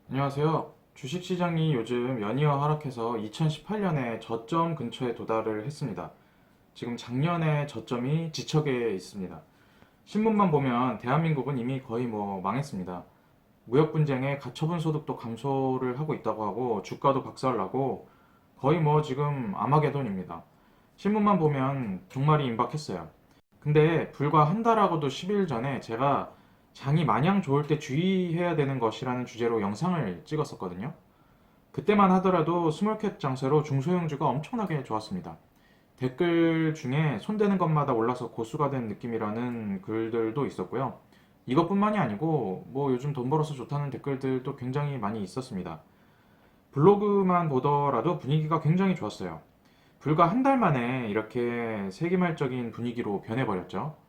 안녕하세요. 주식시장이 요즘 연이어 하락해서 2018년에 저점 근처에 도달을 했습니다. 지금 작년에 저점이 지척에 있습니다. 신문만 보면 대한민국은 이미 거의 망했습니다. 무역 분쟁에 가처분 소득도 감소를 하고 있다고 하고 주가도 박살나고 거의 지금 아마게돈입니다. 신문만 보면 종말이 임박했어요. 근데 불과 한 달하고도 10일 전에 제가 장이 마냥 좋을 때 주의해야 되는 것이라는 주제로 영상을 찍었었거든요. 그때만 하더라도 스몰캡 장세로 중소형주가 엄청나게 좋았습니다. 댓글 중에 손대는 것마다 올라서 고수가 된 느낌이라는 글들도 있었고요. 이것뿐만이 아니고 요즘 돈 벌어서 좋다는 댓글들도 굉장히 많이 있었습니다. 블로그만 보더라도 분위기가 굉장히 좋았어요. 불과 한 달 만에 이렇게 세기말적인 분위기로 변해버렸죠.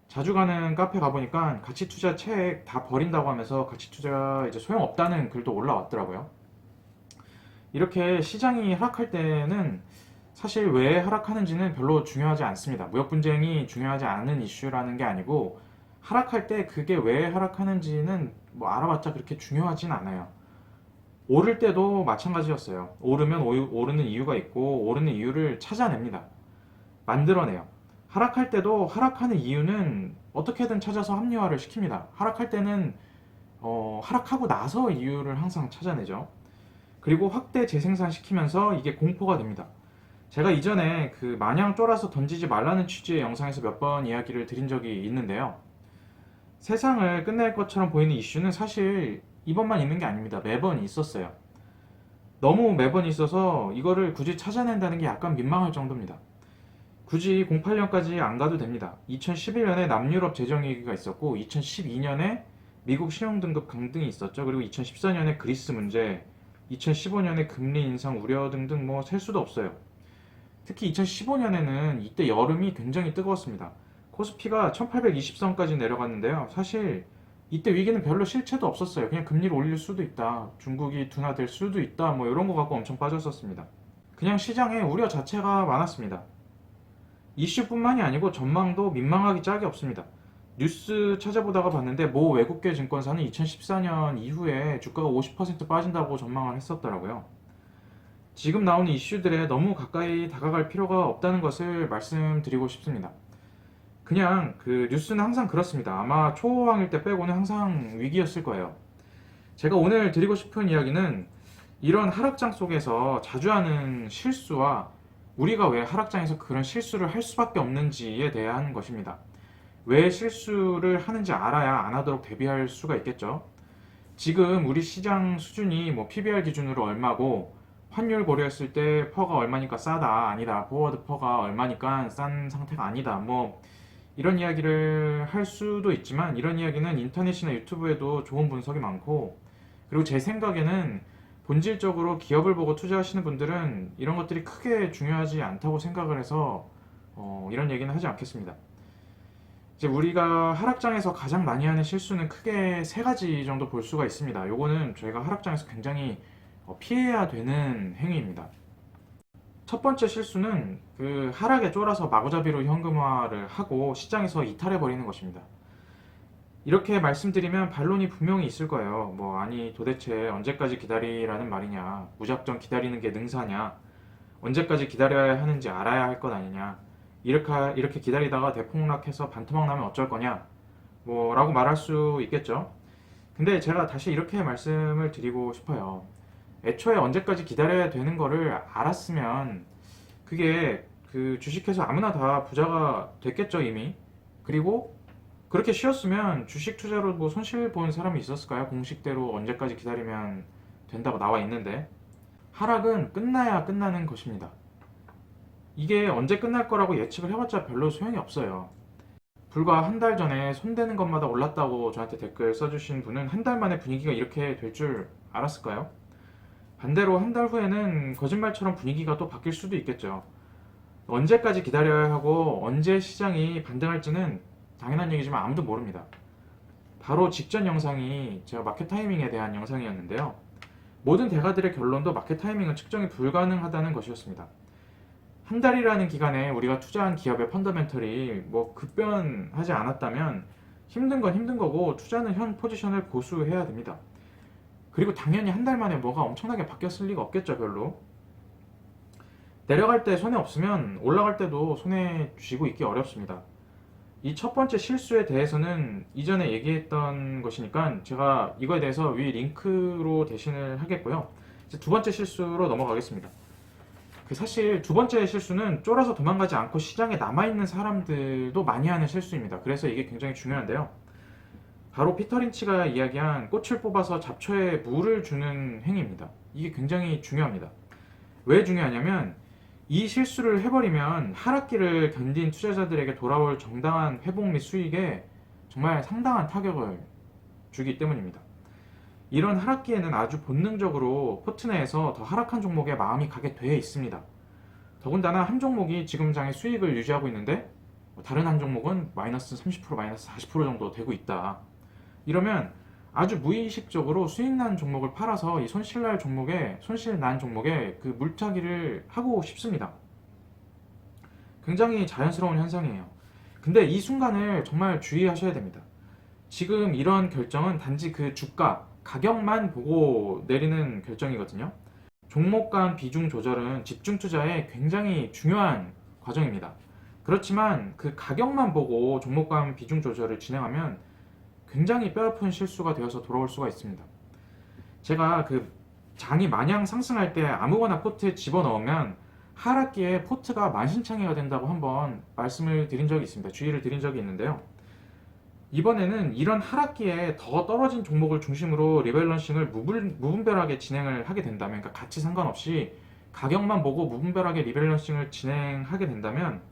자주 가는 카페 가보니까 가치 투자 책 다 버린다고 하면서 가치 투자 이제 소용없다는 글도 올라왔더라고요. 이렇게 시장이 하락할 때는 사실 왜 하락하는지는 별로 중요하지 않습니다. 무역 분쟁이 중요하지 않은 이슈라는 게 아니고 하락할 때 그게 왜 하락하는지는 알아봤자 그렇게 중요하진 않아요. 오를 때도 마찬가지였어요. 오르면 오르는 이유가 있고 오르는 이유를 찾아냅니다. 만들어내요. 하락할 때도 하락하는 이유는 어떻게든 찾아서 합리화를 시킵니다. 하락할 때는 하락하고 나서 이유를 항상 찾아내죠. 그리고 확대 재생산시키면서 이게 공포가 됩니다. 제가 이전에 그 마냥 쫄아서 던지지 말라는 취지의 영상에서 몇 번 이야기를 드린 적이 있는데요. 세상을 끝낼 것처럼 보이는 이슈는 사실 이번만 있는 게 아닙니다. 매번 있었어요. 너무 매번 있어서 이거를 굳이 찾아낸다는 게 약간 민망할 정도입니다. 굳이 08년까지 안 가도 됩니다. 2011년에 남유럽 재정위기가 있었고 2012년에 미국 신용등급 강등이 있었죠. 그리고 2014년에 그리스 문제, 2015년에 금리 인상 우려 등등 셀 수도 없어요. 특히 2015년에는 이때 여름이 굉장히 뜨거웠습니다. 코스피가 1820선까지 내려갔는데요. 사실 이때 위기는 별로 실체도 없었어요. 그냥 금리를 올릴 수도 있다. 중국이 둔화될 수도 있다. 이런 거 갖고 엄청 빠졌었습니다. 그냥 시장에 우려 자체가 많았습니다. 이슈뿐만이 아니고 전망도 민망하기 짝이 없습니다. 뉴스 찾아보다가 봤는데 모 외국계 증권사는 2014년 이후에 주가가 50% 빠진다고 전망을 했었더라고요. 지금 나오는 이슈들에 너무 가까이 다가갈 필요가 없다는 것을 말씀드리고 싶습니다. 그냥 그 뉴스는 항상 그렇습니다. 아마 초호황일 때 빼고는 항상 위기였을 거예요. 제가 오늘 드리고 싶은 이야기는 이런 하락장 속에서 자주 하는 실수와 우리가 왜 하락장에서 그런 실수를 할 수밖에 없는지에 대한 것입니다. 왜 실수를 하는지 알아야 안 하도록 대비할 수가 있겠죠. 지금 우리 시장 수준이 PBR 기준으로 얼마고 환율 고려했을 때 퍼가 얼마니까 싸다 아니다 포워드 퍼가 얼마니까 싼 상태가 아니다 이런 이야기를 할 수도 있지만 이런 이야기는 인터넷이나 유튜브에도 좋은 분석이 많고 그리고 제 생각에는 본질적으로 기업을 보고 투자하시는 분들은 이런 것들이 크게 중요하지 않다고 생각을 해서 이런 얘기는 하지 않겠습니다. 이제 우리가 하락장에서 가장 많이 하는 실수는 크게 세 가지 정도 볼 수가 있습니다. 요거는 저희가 하락장에서 굉장히 피해야 되는 행위입니다. 첫 번째 실수는 그 하락에 쫄아서 마구잡이로 현금화를 하고 시장에서 이탈해 버리는 것입니다. 이렇게 말씀드리면 반론이 분명히 있을 거예요. 아니 도대체 언제까지 기다리라는 말이냐, 무작정 기다리는 게 능사냐, 언제까지 기다려야 하는지 알아야 할 것 아니냐, 이렇게 기다리다가 대폭락해서 반토막 나면 어쩔 거냐 라고 말할 수 있겠죠. 근데 제가 다시 이렇게 말씀을 드리고 싶어요. 애초에 언제까지 기다려야 되는 거를 알았으면 그게 그 주식해서 아무나 다 부자가 됐겠죠 이미. 그리고 그렇게 쉬었으면 주식 투자로 손실 본 사람이 있었을까요? 공식대로 언제까지 기다리면 된다고 나와 있는데. 하락은 끝나야 끝나는 것입니다. 이게 언제 끝날 거라고 예측을 해봤자 별로 소용이 없어요. 불과 한 달 전에 손대는 것마다 올랐다고 저한테 댓글 써주신 분은 한 달 만에 분위기가 이렇게 될 줄 알았을까요? 반대로 한 달 후에는 거짓말처럼 분위기가 또 바뀔 수도 있겠죠. 언제까지 기다려야 하고 언제 시장이 반등할지는 당연한 얘기지만 아무도 모릅니다. 바로 직전 영상이 제가 마켓 타이밍에 대한 영상이었는데요. 모든 대가들의 결론도 마켓 타이밍은 측정이 불가능하다는 것이었습니다. 한 달이라는 기간에 우리가 투자한 기업의 펀더멘털이 급변하지 않았다면 힘든 건 힘든 거고 투자는 현 포지션을 고수해야 됩니다. 그리고 당연히 한 달 만에 뭐가 엄청나게 바뀌었을 리가 없겠죠, 별로. 내려갈 때 손해 없으면 올라갈 때도 손해 쥐고 있기 어렵습니다. 이 첫 번째 실수에 대해서는 이전에 얘기했던 것이니까 제가 이거에 대해서 위 링크로 대신을 하겠고요. 이제 두 번째 실수로 넘어가겠습니다. 사실 두 번째 실수는 쫄아서 도망가지 않고 시장에 남아있는 사람들도 많이 하는 실수입니다. 그래서 이게 굉장히 중요한데요. 바로 피터 린치가 이야기한 꽃을 뽑아서 잡초에 물을 주는 행위입니다. 이게 굉장히 중요합니다. 왜 중요하냐면 이 실수를 해버리면 하락기를 견딘 투자자들에게 돌아올 정당한 회복 및 수익에 정말 상당한 타격을 주기 때문입니다. 이런 하락기에는 아주 본능적으로 포트 내에서 더 하락한 종목에 마음이 가게 되어 있습니다. 더군다나 한 종목이 지금 장의 수익을 유지하고 있는데 다른 한 종목은 마이너스 30%, 마이너스 40% 정도 되고 있다. 이러면 아주 무의식적으로 수익난 종목을 팔아서 이 손실난 종목에 그 물타기를 하고 싶습니다. 굉장히 자연스러운 현상이에요. 근데 이 순간을 정말 주의하셔야 됩니다. 지금 이런 결정은 단지 그 주가, 가격만 보고 내리는 결정이거든요. 종목 간 비중 조절은 집중 투자에 굉장히 중요한 과정입니다. 그렇지만 그 가격만 보고 종목 간 비중 조절을 진행하면 굉장히 뼈아픈 실수가 되어서 돌아올 수가 있습니다. 제가 그 장이 마냥 상승할 때 아무거나 포트에 집어넣으면 하락기에 포트가 만신창이가 된다고 한번 말씀을 드린 적이 있습니다. 주의를 드린 적이 있는데요. 이번에는 이런 하락기에 더 떨어진 종목을 중심으로 리밸런싱을 무분별하게 진행을 하게 된다면, 그러니까 가치 상관없이 가격만 보고 무분별하게 리밸런싱을 진행하게 된다면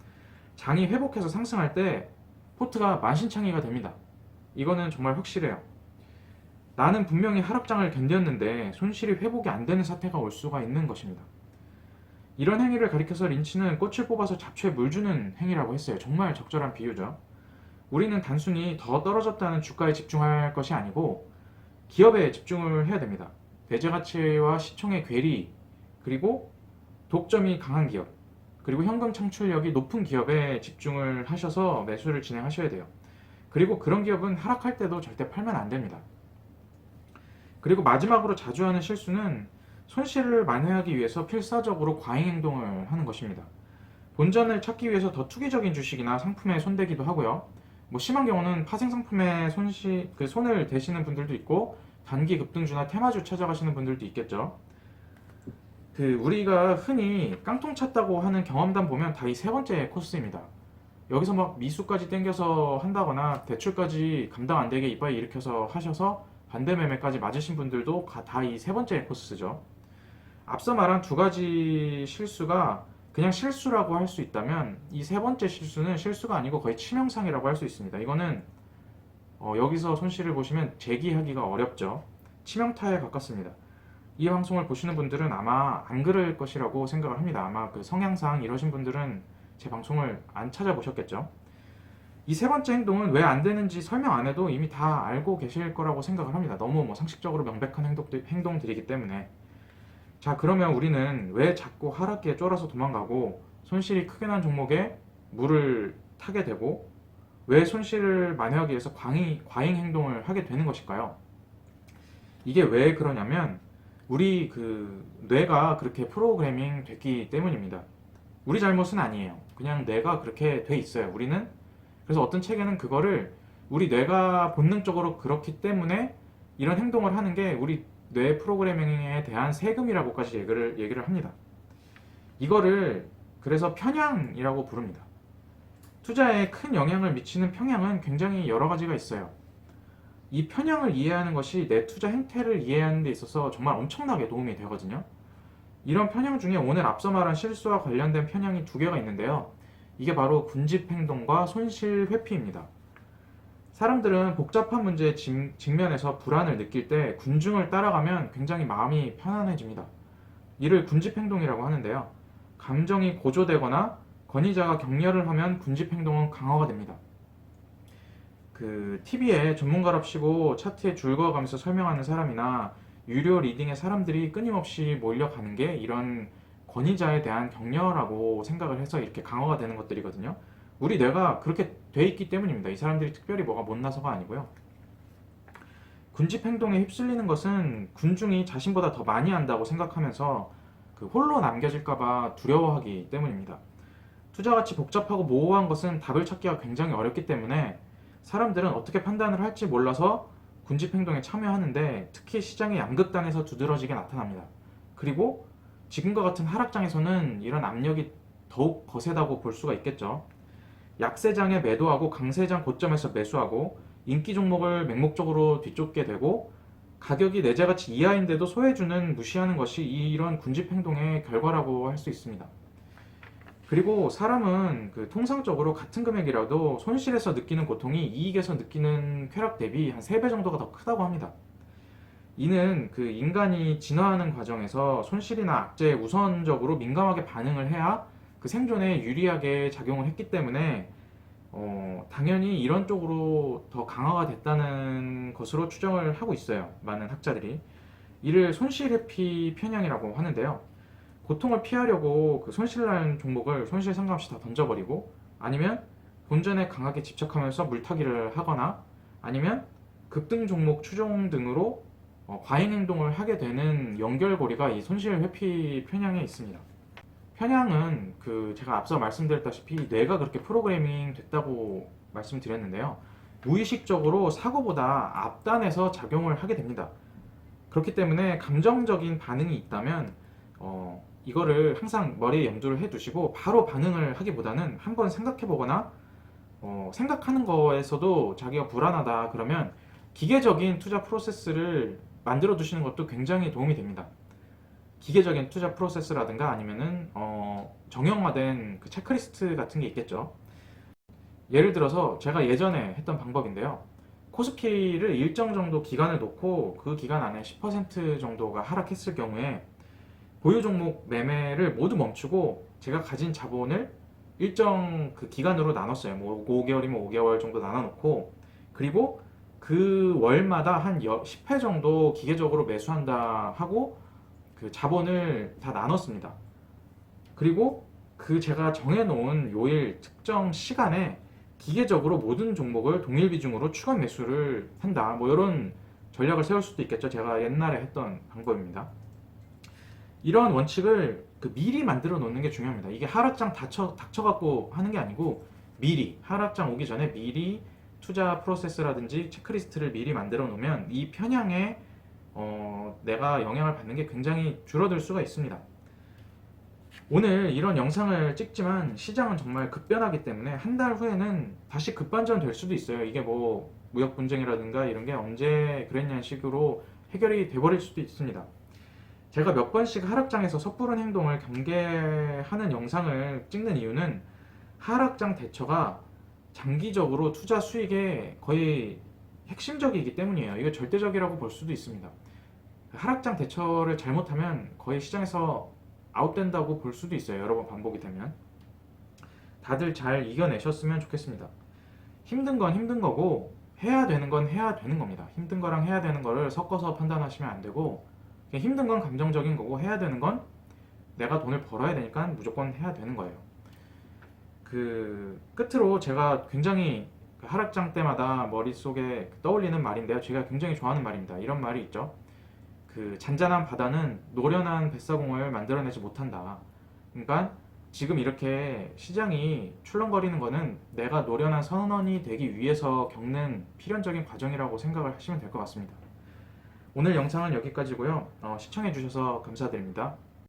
장이 회복해서 상승할 때 포트가 만신창이가 됩니다. 이거는 정말 확실해요. 나는 분명히 하락장을 견뎠는데 손실이 회복이 안 되는 사태가 올 수가 있는 것입니다. 이런 행위를 가리켜서 린치는 꽃을 뽑아서 잡초에 물 주는 행위라고 했어요. 정말 적절한 비유죠. 우리는 단순히 더 떨어졌다는 주가에 집중할 것이 아니고 기업에 집중을 해야 됩니다. 배제 가치와 시총의 괴리, 그리고 독점이 강한 기업, 그리고 현금 창출력이 높은 기업에 집중을 하셔서 매수를 진행하셔야 돼요. 그리고 그런 기업은 하락할 때도 절대 팔면 안 됩니다. 그리고 마지막으로 자주 하는 실수는 손실을 만회하기 위해서 필사적으로 과잉 행동을 하는 것입니다. 본전을 찾기 위해서 더 투기적인 주식이나 상품에 손대기도 하고요. 심한 경우는 파생 상품에 손을 대시는 분들도 있고 단기 급등주나 테마주 찾아가시는 분들도 있겠죠. 우리가 흔히 깡통 찼다고 하는 경험담 보면 다 이 세 번째 코스입니다. 여기서 막 미수까지 땡겨서 한다거나 대출까지 감당 안 되게 이빨 일으켜서 하셔서 반대 매매까지 맞으신 분들도 다 이 세 번째 코스죠. 앞서 말한 두 가지 실수가 그냥 실수라고 할 수 있다면 이 세 번째 실수는 실수가 아니고 거의 치명상이라고 할 수 있습니다. 이거는 여기서 손실을 보시면 재기하기가 어렵죠. 치명타에 가깝습니다. 이 방송을 보시는 분들은 아마 안 그럴 것이라고 생각을 합니다. 아마 그 성향상 이러신 분들은 제 방송을 안 찾아보셨겠죠. 이 세 번째 행동은 왜 안 되는지 설명 안 해도 이미 다 알고 계실 거라고 생각을 합니다. 너무 상식적으로 명백한 행동들이기 때문에. 자, 그러면 우리는 왜 자꾸 하락기에 쫄아서 도망가고 손실이 크게 난 종목에 물을 타게 되고 왜 손실을 만회하기 위해서 과잉 행동을 하게 되는 것일까요? 이게 왜 그러냐면 우리 뇌가 그렇게 프로그래밍 됐기 때문입니다. 우리 잘못은 아니에요. 그냥 뇌가 그렇게 돼 있어요. 그래서 어떤 책에는 그거를 우리 뇌가 본능적으로 그렇기 때문에 이런 행동을 하는 게 우리 뇌 프로그래밍에 대한 세금이라고까지 얘기를 합니다. 이거를 그래서 편향이라고 부릅니다. 투자에 큰 영향을 미치는 편향은 굉장히 여러 가지가 있어요. 이 편향을 이해하는 것이 내 투자 행태를 이해하는 데 있어서 정말 엄청나게 도움이 되거든요. 이런 편향 중에 오늘 앞서 말한 실수와 관련된 편향이 두 개가 있는데요. 이게 바로 군집 행동과 손실 회피입니다. 사람들은 복잡한 문제에 직면해서 불안을 느낄 때 군중을 따라가면 굉장히 마음이 편안해집니다. 이를 군집 행동이라고 하는데요. 감정이 고조되거나 권위자가 격려를 하면 군집 행동은 강화가 됩니다. TV에 전문가랍시고 차트에 줄 그어가면서 설명하는 사람이나 유료 리딩에 사람들이 끊임없이 몰려가는 게 이런 권위자에 대한 격려라고 생각을 해서 이렇게 강화가 되는 것들이거든요. 우리 뇌가 그렇게 돼 있기 때문입니다. 이 사람들이 특별히 뭐가 못나서가 아니고요. 군집 행동에 휩쓸리는 것은 군중이 자신보다 더 많이 한다고 생각하면서 그 홀로 남겨질까봐 두려워하기 때문입니다. 투자같이 복잡하고 모호한 것은 답을 찾기가 굉장히 어렵기 때문에 사람들은 어떻게 판단을 할지 몰라서 군집 행동에 참여하는데, 특히 시장의 양극단에서 두드러지게 나타납니다. 그리고 지금과 같은 하락장에서는 이런 압력이 더욱 거세다고 볼 수가 있겠죠. 약세장에 매도하고 강세장 고점에서 매수하고 인기 종목을 맹목적으로 뒤쫓게 되고 가격이 내재가치 이하인데도 소외주는 무시하는 것이 이런 군집 행동의 결과라고 할 수 있습니다. 그리고 사람은 그 통상적으로 같은 금액이라도 손실에서 느끼는 고통이 이익에서 느끼는 쾌락 대비 한 3배 정도가 더 크다고 합니다. 이는 그 인간이 진화하는 과정에서 손실이나 악재에 우선적으로 민감하게 반응을 해야 그 생존에 유리하게 작용을 했기 때문에 당연히 이런 쪽으로 더 강화가 됐다는 것으로 추정을 하고 있어요. 많은 학자들이. 이를 손실회피 편향이라고 하는데요. 고통을 피하려고 그 손실난 종목을 손실 상관없이 다 던져버리고, 아니면 본전에 강하게 집착하면서 물타기를 하거나, 아니면 급등 종목 추종 등으로 과잉 행동을 하게 되는 연결고리가 이 손실 회피 편향에 있습니다. 편향은 그 제가 앞서 말씀드렸다시피 뇌가 그렇게 프로그래밍 됐다고 말씀드렸는데요. 무의식적으로 사고보다 앞단에서 작용을 하게 됩니다. 그렇기 때문에 감정적인 반응이 있다면 이거를 항상 머리에 염두를 해두시고 바로 반응을 하기보다는 한번 생각해보거나, 생각하는 거에서도 자기가 불안하다 그러면 기계적인 투자 프로세스를 만들어 두시는 것도 굉장히 도움이 됩니다. 기계적인 투자 프로세스라든가 아니면은 정형화된 그 체크리스트 같은 게 있겠죠. 예를 들어서 제가 예전에 했던 방법인데요. 코스피를 일정 정도 기간을 놓고 그 기간 안에 10% 정도가 하락했을 경우에 보유 종목 매매를 모두 멈추고 제가 가진 자본을 일정 그 기간으로 나눴어요. 뭐 5개월이면 5개월 정도 나눠놓고, 그리고 그 월마다 한 10회 정도 기계적으로 매수한다 하고 그 자본을 다 나눴습니다. 그리고 그 제가 정해놓은 요일 특정 시간에 기계적으로 모든 종목을 동일 비중으로 추가 매수를 한다. 뭐 이런 전략을 세울 수도 있겠죠. 제가 옛날에 했던 방법입니다. 이러한 원칙을 그 미리 만들어 놓는 게 중요합니다. 이게 하락장 닥쳐갖고 하는 게 아니고 미리 하락장 오기 전에 미리 투자 프로세스라든지 체크리스트를 미리 만들어 놓으면 이 편향에 내가 영향을 받는 게 굉장히 줄어들 수가 있습니다. 오늘 이런 영상을 찍지만 시장은 정말 급변하기 때문에 한 달 후에는 다시 급반전 될 수도 있어요. 이게 뭐 무역 분쟁이라든가 이런 게 언제 그랬냐는 식으로 해결이 돼버릴 수도 있습니다. 제가 몇 번씩 하락장에서 섣부른 행동을 경계하는 영상을 찍는 이유는 하락장 대처가 장기적으로 투자 수익에 거의 핵심적이기 때문이에요. 이거 절대적이라고 볼 수도 있습니다. 하락장 대처를 잘못하면 거의 시장에서 아웃된다고 볼 수도 있어요. 여러 번 반복이 되면. 다들 잘 이겨내셨으면 좋겠습니다. 힘든 건 힘든 거고 해야 되는 건 해야 되는 겁니다. 힘든 거랑 해야 되는 거를 섞어서 판단하시면 안 되고, 힘든 건 감정적인 거고 해야 되는 건 내가 돈을 벌어야 되니까 무조건 해야 되는 거예요. 그 끝으로 제가 굉장히 하락장 때마다 머릿속에 떠올리는 말인데요. 제가 굉장히 좋아하는 말입니다. 이런 말이 있죠. 그 잔잔한 바다는 노련한 뱃사공을 만들어내지 못한다. 그러니까 지금 이렇게 시장이 출렁거리는 거는 내가 노련한 선원이 되기 위해서 겪는 필연적인 과정이라고 생각을 하시면 될 것 같습니다. 오늘 영상은 여기까지고요. 시청해 주셔서 감사드립니다.